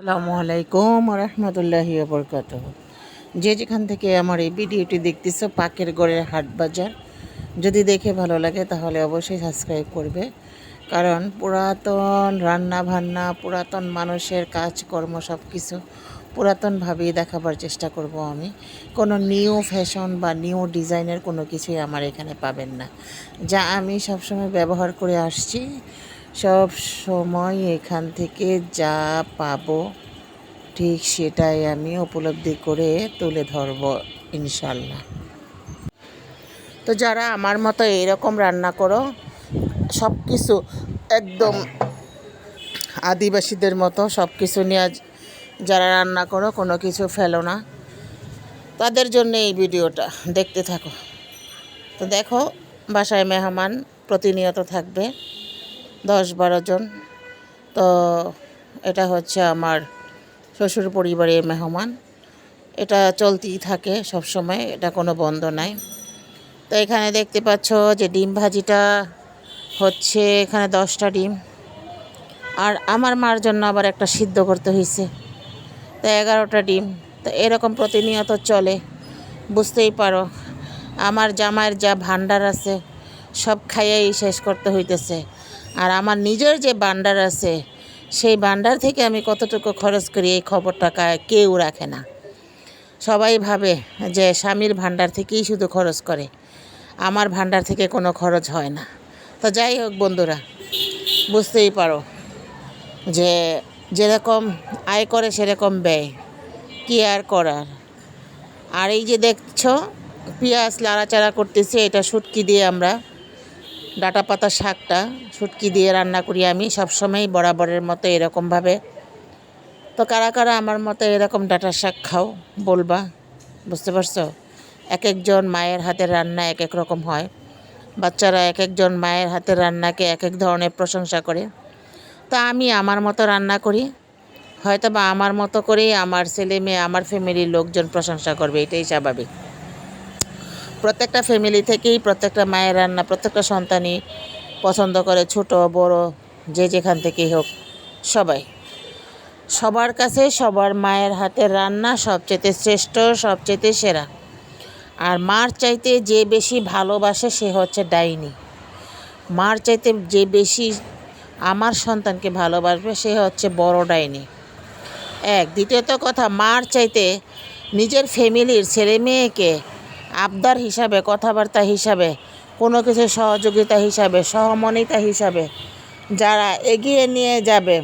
আসসালামু আলাইকুম রহমতুল্লাহি বরকাতুহ। যে যেখান থেকে আমার এই ভিডিওটি দেখতেছো, পাকের গড়ের হাট বাজার, যদি দেখে ভালো লাগে তাহলে অবশ্যই সাবস্ক্রাইব করবে। কারণ পুরাতন রান্না বান্না, পুরাতন মানুষের কাজকর্ম সব কিছু পুরাতনভাবেই দেখাবার চেষ্টা করব আমি। কোনো নিউ ফ্যাশন বা নিউ ডিজাইনের কোনো কিছুই আমার এখানে পাবেন না। যা আমি সবসময় ব্যবহার করে আসছি, সব সময় এখান থেকে যা পাবো ঠিক সেটাই আমি উপলব্ধি করে তুলে ধরব ইনশাল্লাহ। তো যারা আমার মতো এরকম রান্না করো, সব কিছু একদম আদিবাসীদের মতো সব কিছু নিয়ে যারা রান্না করো, কোনো কিছু ফেলো না, তাদের জন্য এই ভিডিওটা দেখতে থাকো। তো দেখো, বাসায় মেহমান প্রতিনিয়ত থাকবে 10-12 জন। তো এটা হচ্ছে আমার শ্বশুর পরিবারের মেহমান। এটা চলতেই থাকে সব সময়, এটা কোনো বন্ধ নাই। তো এখানে দেখতে পাচ্ছ যে ডিম ভাজিটা হচ্ছে, এখানে 10টা ডিম, আর আমার মার জন্য আবার একটা সিদ্ধ করতে হয়েছে, তো 11টা ডিম। তো এরকম প্রতিনিয়ত চলে, বুঝতেই পারো আমার জামাইয়ের যা ভান্ডার আছে সব খাইয়েই শেষ করতে হইতেছে। আর আমার নিজের যে ভান্ডার আছে সেই ভান্ডার থেকে আমি কতটুকু খরচ করি এই খবরটা কেউ রাখে না। সবাই ভাবে যে স্বামীর ভান্ডার থেকেই শুধু খরচ করে, আমার ভান্ডার থেকে কোনো খরচ হয় না। তো যাই হোক বন্ধুরা, বুঝতেই পারো যে যেরকম আয় করে সেরকম ব্যয়, কী আর করার। আর এই যে দেখছো পেঁয়াজ লাড়াচাড়া করতেছে, এটা শুটকি দিয়ে আমরা ডাঁটা পাতা শাকটা শুটকি দিয়ে রান্না করি আমি সবসময় বরাবরের মতো এরকমভাবে। তো কারা কারা আমার মতো এরকম ডাঁটা শাক খাও বলবা, বুঝতে পারছো? এক একজন মায়ের হাতের রান্না এক এক রকম হয়, বাচ্চারা এক একজন মায়ের হাতের রান্নাকে এক এক ধরনের প্রশংসা করে। তা আমি আমার মতো রান্না করি, হয়তো বা আমার মতো করেই আমার ছেলে মেয়ে, আমার ফ্যামিলির লোকজন প্রশংসা করবে, এটাই স্বাভাবিক। প্রত্যেকটা ফ্যামিলি থেকেই প্রত্যেকটা মায়ের রান্না প্রত্যেকটা সন্তানই পছন্দ করে, ছোট বড় যে যেখান থেকেই হোক, সবাই সবার কাছে সবার মায়ের হাতের রান্না সবচেয়ে শ্রেষ্ঠ, সবচেয়ে সেরা। আর মার চাইতে যে বেশি ভালোবাসে সে হচ্ছে ডাইনি। মার চাইতে যে বেশি আমার সন্তানকে ভালোবাসবে সে হচ্ছে বড় ডাইনি। দ্বিতীয়ত কথা, মার চাইতে নিজের ফ্যামিলির ছেলে মেয়েকে আবদার হিসাবে, কথাবার্তা হিসাবে, কোনো কিছু সহযোগিতা হিসাবে, সহমর্মিতা হিসাবে যারা এগিয়ে নিয়ে যাবে,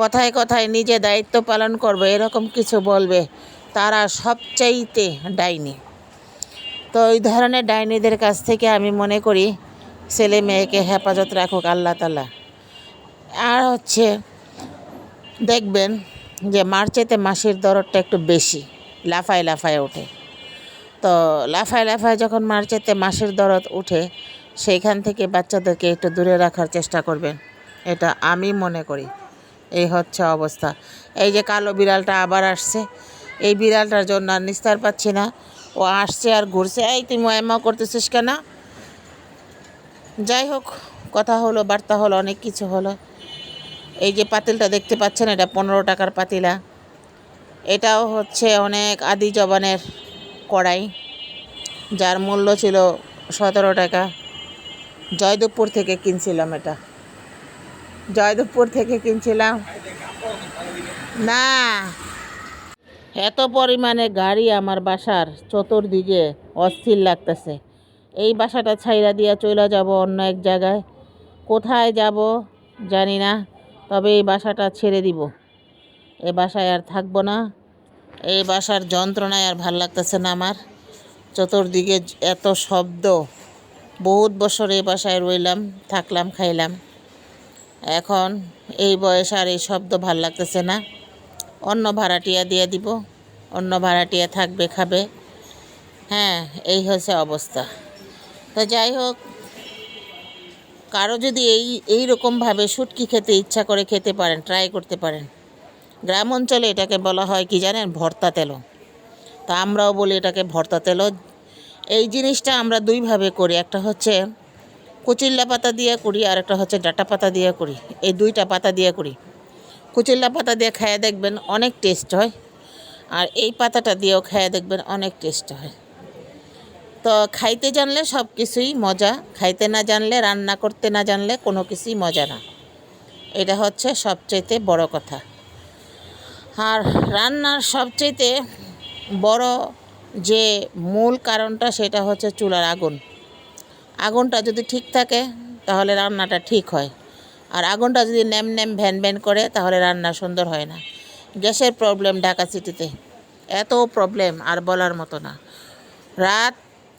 কথায় কথায় নিজে দায়িত্ব পালন করবে, এরকম কিছু বলবে, তারা সবচাইতে ডাইনি। তো ওই ধরনের ডাইনিদের কাছ থেকে আমি মনে করি ছেলে মেয়েকে হেফাজত রাখুক আল্লাহ তাআলা। আর হচ্ছে দেখবেন যে মার চাইতে মাসির দরদটা একটু বেশি, লাফায় লাফায় ওঠে। তো লাফায় লাফায় যখন মার চাইতে মাসির দরদ উঠে, সেইখান থেকে বাচ্চাদেরকে একটু দূরে রাখার চেষ্টা করবেন, এটা আমি মনে করি। এই হচ্ছে অবস্থা। এই যে কালো বিড়ালটা আবার আসছে, এই বিড়ালটার জন্য আর নিস্তার পাচ্ছি না, ও আসছে আর ঘুরছে। এই তুই ময়মা করতেছিস কেন? যাই হোক, কথা হলো, বার্তা হলো, অনেক কিছু হলো। এই যে পাতিলটা দেখতে পাচ্ছেন, এটা 15 টাকার পাতিলা। এটাও হচ্ছে অনেক আদি জবানের কড়াই, যার মূল্য ছিল 17 টাকা। জয়দেবপুর থেকে কিনছিলাম, এটা জয়দেবপুর থেকে কিনছিলাম। না, এত পরিমাণে গাড়ি আমার বাসার চতুর্দিকে, অস্থির লাগতেছে। এই বাসাটা ছাইরা দিয়া চলে যাব অন্য এক জায়গায়, কোথায় যাব জানি না, তবে এই বাসাটা ছেড়ে দিব। এই বাসায় আর থাকবো না, এই বাসার যন্ত্রণায় আর ভাল লাগতেছে না আমার। চতুর্দিকে এত শব্দ, বহুত বছর এই বাসায় রইলাম, থাকলাম, খাইলাম, এখন এই বয়স আর এই শব্দ ভাল লাগতেছে না। অন্য ভাড়াটিয়া দিয়ে দিব, অন্য ভাড়াটিয়া থাকবে, খাবে। হ্যাঁ, এই হচ্ছে অবস্থা। তো যাই হোক, কারো যদি এইরকমভাবে শুটকি খেতে ইচ্ছা করে খেতে পারেন, ট্রাই করতে পারেন। গ্রাম অঞ্চলে এটাকে বলা হয় কি জানেন? ভর্তা তেলো। তা আমরাও বলি এটাকে ভর্তা তেলো। এই জিনিসটা আমরা দুইভাবে করি, একটা হচ্ছে কুচিল্লা পাতা দিয়ে করি, আর একটা হচ্ছে ডাঁটা পাতা দিয়ে করি। এই দুইটা পাতা দিয়ে করি। কুচিল্লা পাতা দিয়ে খেয়ে দেখবেন অনেক টেস্ট হয়, আর এই পাতাটা দিয়েও খেয়ে দেখবেন অনেক টেস্ট হয়। তো খাইতে জানলে সব কিছুই মজা, খাইতে না জানলে, রান্না করতে না জানলে কোনো কিছুই মজা না। এটা হচ্ছে সবচাইতে বড় কথা। আর রান্নার সবচাইতে বড় যে মূল কারণটা সেটা হচ্ছে চুলার আগুন। আগুনটা যদি ঠিক থাকে তাহলে রান্নাটা ঠিক হয়, আর আগুনটা যদি ন্যাম ন্যাম ভ্যান ভ্যান করে তাহলে রান্না সুন্দর হয় না। গ্যাসের প্রবলেম ঢাকা সিটিতে এত প্রবলেম আর বলার মতো না। রাত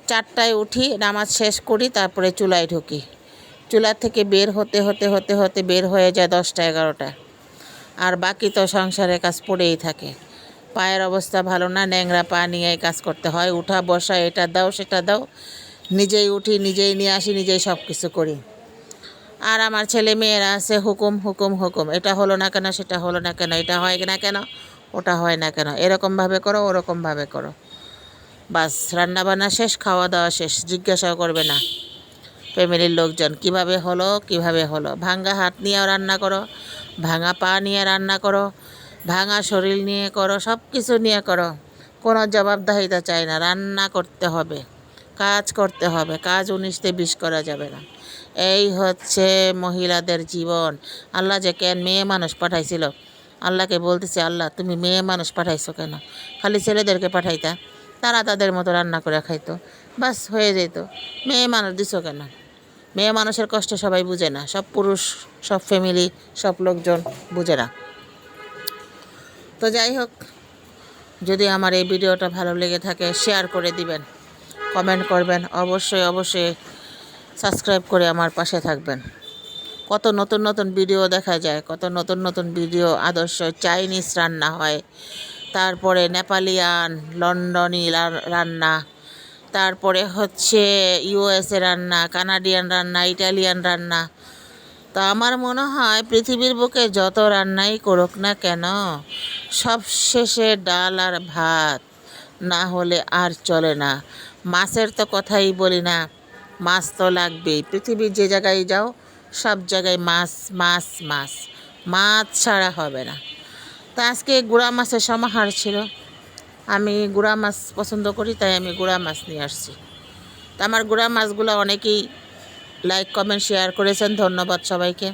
4টায় উঠি, নামাজ শেষ করি, তারপরে চুলায় ঢুকি। চুলা থেকে বের হতে হতে হতে হতে বের হয়ে যায় 10টা 11টা, আর বাকি তো সংসারের কাজ পড়েই থাকে। পায়ের অবস্থা ভালো না, ন্যাংরা পা নিয়ে কাজ করতে হয়, উঠা বসা, এটা দাও সেটা দাও, নিজেই উঠি, নিজেই নিয়ে আসি, নিজেই সব কিছু করি। আর আমার ছেলে মেয়েরা আছে হুকুম হুকুম হুকুম, এটা হলো না কেন, সেটা হলো না কেন, এটা হয় না কেন, ওটা হয় না কেন, এরকমভাবে করো, ওরকমভাবে করো। বাস রান্নাবান্না শেষ, খাওয়া দাওয়া শেষ, জিজ্ঞাসাও করবে না ফ্যামিলির লোকজন কিভাবে হলো কিভাবে হলো। ভাঙা হাত নিয়েও রান্না করো, ভাঙা পা নিয়ে রান্না করো, ভাঙা শরীর নিয়ে করো, সব কিছু নিয়ে করো, কোনো জবাবদাহিতা চাই না। রান্না করতে হবে, কাজ করতে হবে, কাজ 19-20 করা যাবে না। এই হচ্ছে মহিলাদের জীবন। আল্লাহ যে কেন মেয়ে মানুষ পাঠাইছিল, আল্লাহকে বলতেছি, আল্লাহ তুমি মেয়ে মানুষ পাঠাইছো কেন? খালি ছেলেদেরকে পাঠাইতা, তারা তাদের মতো রান্না করে খাইতো, বাস হয়ে যেত। মেয়ে মানুষ দিছো কেন? মেয়ে মানুষের কষ্ট সবাই বুঝে না, সব পুরুষ, সব ফ্যামিলি, সব লোকজন বুঝে না। তো যাই হোক, যদি আমার এই ভিডিওটা ভালো লেগে থাকে শেয়ার করে দিবেন, কমেন্ট করবেন, অবশ্যই অবশ্যই সাবস্ক্রাইব করে আমার পাশে থাকবেন। কত নতুন নতুন ভিডিও দেখা যায়, কত নতুন নতুন ভিডিও, আদর্শ চাইনিজ রান্না হয়, তারপরে নেপালিয়ান, লন্ডনি রান্না, তারপরে হচ্ছে ইউএসএ রান্না, কানাডিয়ান রান্না, ইটালিয়ান রান্না। তো আমার মনে হয় পৃথিবীর বুকে যত রান্নাই করুক না কেন, সব শেষে ডাল আর ভাত না হলে আর চলে না। মাছের তো কথাই বলি না, মাছ তো লাগবেই। পৃথিবীর যে জায়গায় যাও সব জায়গায় মাছ মাছ মাছ, মাছ ছাড়া হবে না। তো আজকে গুড়া মাছের সমাহার ছিল, আমি গুড়া মাছ পছন্দ করি, তাই আমি গুড়া মাছ নিয়ে আসছি। তো আমার গুড়া মাছগুলো অনেকেই লাইক কমেন্ট শেয়ার করেছেন, ধন্যবাদ সবাইকে।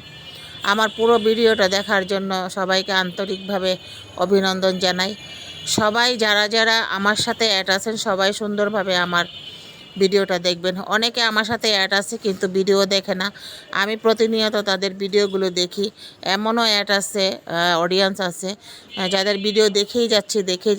আমার পুরো ভিডিওটা দেখার জন্য সবাইকে আন্তরিকভাবে অভিনন্দন জানাই। সবাই যারা যারা আমার সাথে অ্যাড আছেন সবাই সুন্দরভাবে আমার ভিডিওটা দেখবেন। অনেকে আমার সাথে অ্যাড আছে কিন্তু ভিডিও দেখে না, আমি প্রতিনিয়ত তাদের ভিডিওগুলো দেখি। এমনও অ্যাড আছে, অডিয়েন্স আছে যাদের ভিডিও দেখেই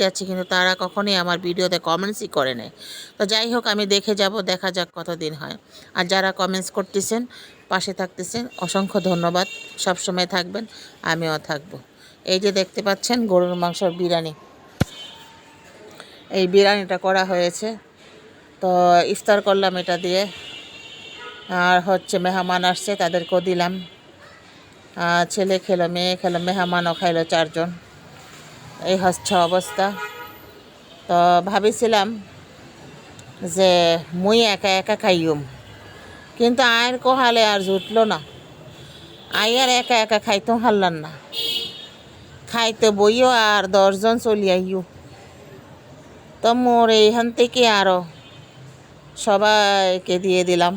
যাচ্ছি কিন্তু তারা কখনোই আমার ভিডিওতে কমেন্টসই করে নেয়। তো যাই হোক, আমি দেখে যাব, দেখা যাক কতদিন হয়। আর যারা কমেন্টস করতেছেন, পাশে থাকতেছেন, অসংখ্য ধন্যবাদ। সবসময় থাকবেন, আমিও থাকবো। এই যে দেখতে পাচ্ছেন গরুর মাংসর বিরিয়ানি, এই বিরিয়ানিটা করা হয়েছে। তো ইফতার করলাম এটা দিয়ে, আর হচ্ছে মেহমান আসছে তাদেরকেও দিলাম, ছেলে খেলো, মেয়ে খেলো, মেহমানও খাইলো 4 জন। এই হচ্ছে অবস্থা। তো ভাবিছিলাম যে মুই একা একা খাইম, কিন্তু আয়ের কোহালে আর জুটলো না, আয়ার একা একা খাইতেও হারলাম না, খাইতে বইও আর 10 জন চলি আইও। তো মোর এইখান থেকে আরও সবাইকে দিয়ে দিলাম।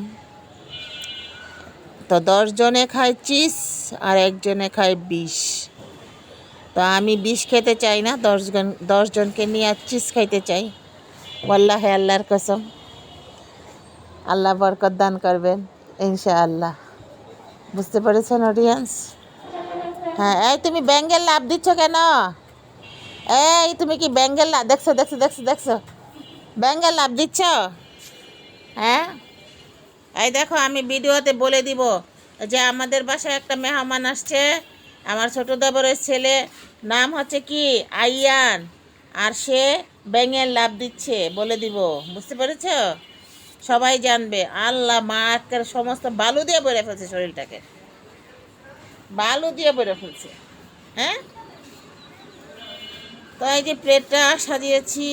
তো 10 জনে খায় 30 আর 1 জনে খায় 20। তো আমি 20 খেতে চাই না, 10 জনকে নিয়ে 30 খাইতে চাই। ওয়াল্লাহি আল্লাহর কসম, আল্লাহ বরকত দান করবেন ইনশাআল্লাহ। বুঝতে পেরেছেন অডিয়েন্স? হ্যাঁ, এই তুমি ব্যাঙ্গেল লাভ দিচ্ছ কেন? এই তুমি কি ব্যাঙ্গেল লাভ দেখছো দেখছো দেখছো দেখছো ব্যাঙ্গেল লাভ দিচ্ছ? হ্যাঁ, এই দেখো, আমি ভিডিওতে বলে দিব যে আমাদের বাসায় একটা মেহমান আসছে, আমার ছোট দেবরের ছেলে, নাম হচ্ছে কি আইয়ান, আর সে ব্যাঙের লাভ দিচ্ছে, বলে দিব। বুঝতে পেরেছ? সবাই জানবে। আল্লাহ, মা একের সমস্ত বালু দিয়ে বেড়ে ফেলছে, শরীরটাকে বালু দিয়ে বেড়ে ফেলছে। হ্যাঁ, তো এই যে প্লেটটা সাজিয়েছি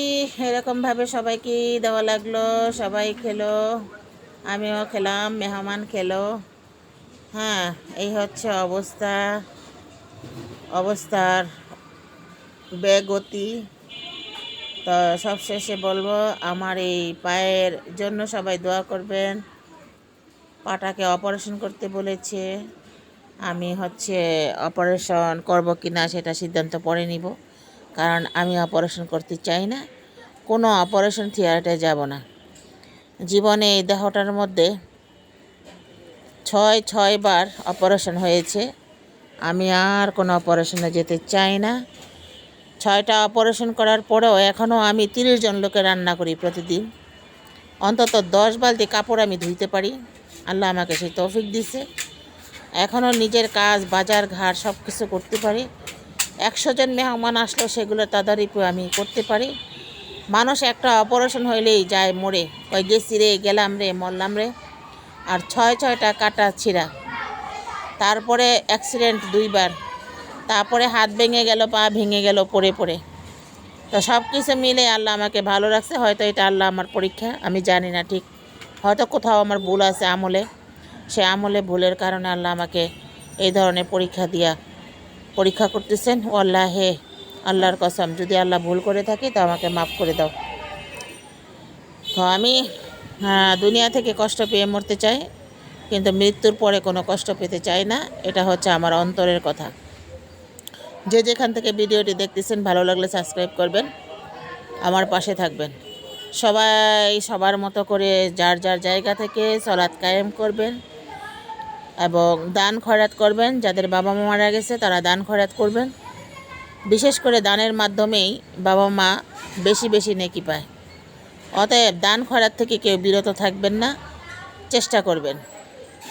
এরকমভাবে সবাইকে দেওয়া লাগলো, সবাই খেলো, আমিও খেলাম, মেহমান খেলো। হ্যাঁ, এই হচ্ছে অবস্থা। অবস্থার বেগতি। তো সবশেষে বলবো, আমার এই পায়ের জন্য সবাই দোয়া করবেন। পাটাকে অপারেশন করতে বলেছে, আমি অপারেশন করব কি না সেটা সিদ্ধান্ত পরে নিব, কারণ আমি অপারেশন করতে চাই না, কোনো অপারেশন থিয়েটারে যাব না। জীবনে এই দেহটার মধ্যে 6বার অপারেশন হয়েছে, আমি আর কোনো অপারেশনে যেতে চাই না। 6টা অপারেশন করার পরেও এখনও আমি 30 জন লোকে রান্না করি প্রতিদিন। অন্তত 10 বালতি কাপড় আমি ধুইতে পারি, আল্লাহ আমাকে সেই তৌফিক দিছে। এখনও নিজের কাজ বাজার ঘাট সব কিছু করতে পারি। 100 জন মেহমান আসলেও সেগুলো তদারকি আমি করতে পারি। মানুষ একটা অপারেশন হইলেই যায় মরে, কয় গেছি রে, গেলাম রে, মরলাম রে। আর 6টা কাটা ছিঁড়া, তারপরে অ্যাক্সিডেন্ট 2বার, তারপরে হাত ভেঙে গেল, পা ভেঙে গেল পড়ে পড়ে। তো সব কিছু মিলে আল্লাহ আমাকে ভালো রাখছে। হয়তো এটা আল্লাহ আমার পরীক্ষা, আমি জানি না ঠিক। হয়তো কোথাও আমার ভুল আছে আমলে, সে আমলে ভুলের কারণে আল্লাহ আমাকে এই ধরনের পরীক্ষা করতেছেন। ও আল্লাহ, হে আল্লাহর কসম, যদি আল্লাহ ভুল করে থাকি তো আমাকে মাফ করে দাও। তো আমি দুনিয়া থেকে কষ্ট পেয়ে মরতে চাই, কিন্তু মৃত্যুর পরে কোনো কষ্ট পেতে চাই না। এটা হচ্ছে আমার অন্তরের কথা। যে যেখান থেকে ভিডিওটি দেখতেছেন, ভালো লাগলে সাবস্ক্রাইব করবেন, আমার পাশে থাকবেন। সবাই সবার মতো করে যার যার জায়গা থেকে সালাত কায়েম করবেন এবং দান খয়রাত করবেন। যাদের বাবা মা মারা গেছে তারা দান খয়রাত করবেন। বিশেষ করে দানের মাধ্যমেই বাবা মা বেশি বেশি নেকি পায়। অতএব দান খয়রাত থেকে কেউ বিরত থাকবেন না, চেষ্টা করবেন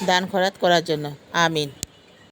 দান খয়রাত করার জন্য। আমিন।